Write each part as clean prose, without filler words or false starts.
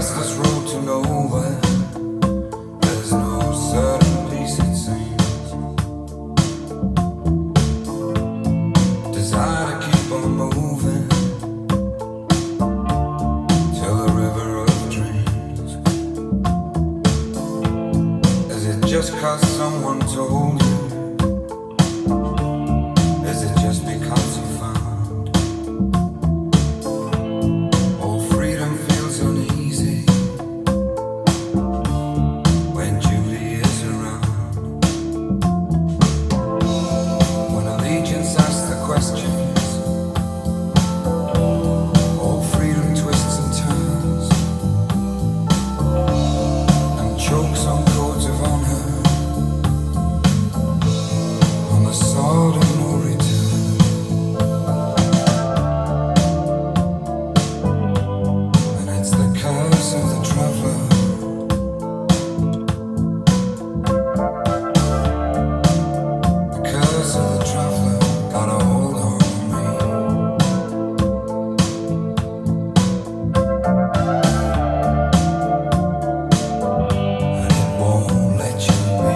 restless road to nowhere. There's no certain peace it seems. Desire to keep on moving till the river of dreams. Is it just 'cause someone told you? Is it just because you found all freedom feels uneasy when Julie is around? When allegiance asks the questions, all freedom twists and turns and chokes on codes of honor, on the sword of no return. And it's the curse of the traveler. The curse of the traveler got a hold on me. And it won't let you be.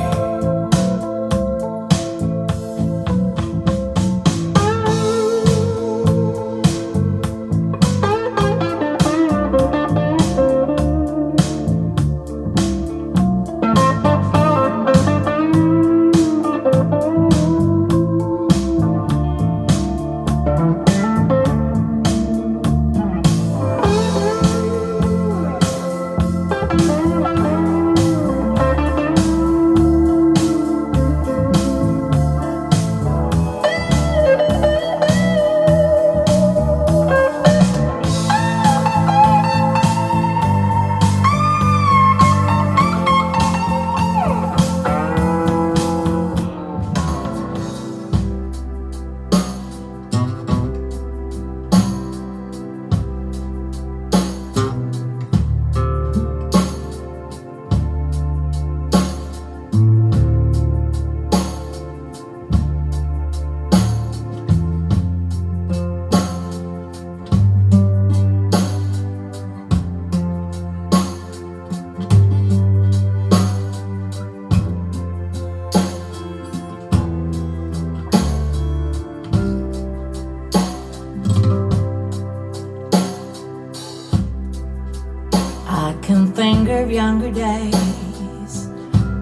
I can think of younger days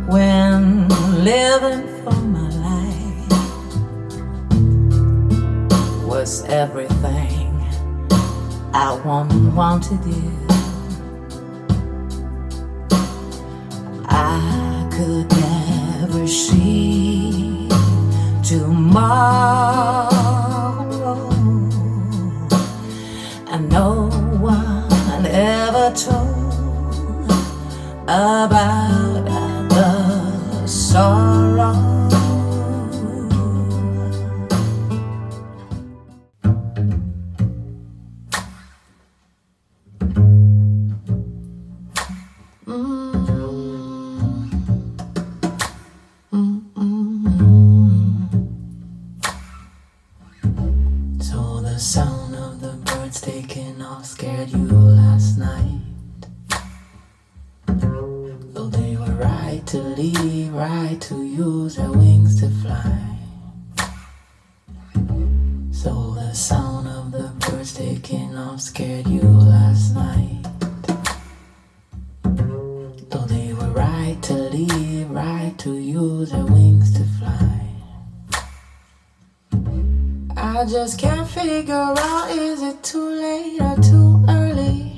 when living for my life was everything I want to do. I could never see tomorrow, and no one ever told about the sorrow. So the sound of the birds taking off scared you last night. Though they were right to leave, right to use their wings to fly. So the sound of the birds taking off scared you last night. Though they were right to leave, right to use their wings to fly. I just can't figure out, is it too late or too early?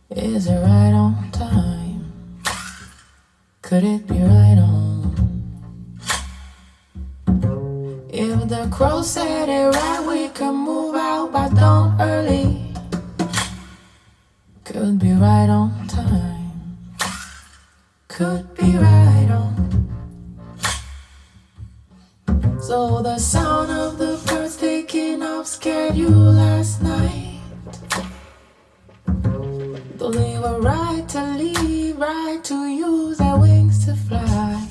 Is it right on time? Could it be right on? If the crow said it right, we could move out by dawn early. Could be right on time. Could be right on. So the sound of the birds taking off scared you last night. Though they were right to leave, right to use their wings to fly.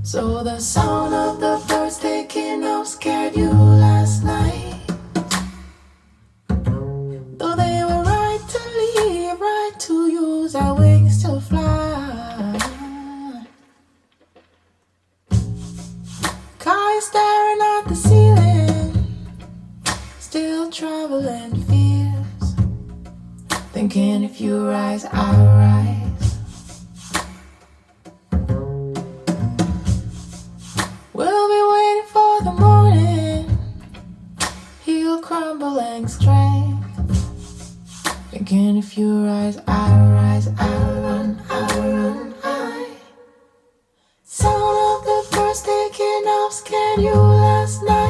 So the sound of the birds taking off scared you last night. Though they use our wings to fly. Car is staring at the ceiling, still traveling fears, thinking if you rise, I'll rise. We'll be waiting for the morning, he'll crumbling strength, thinking if you rise, I'll rise, I'll run, I'll run, I. Sound of the birds taking off, scared you last night.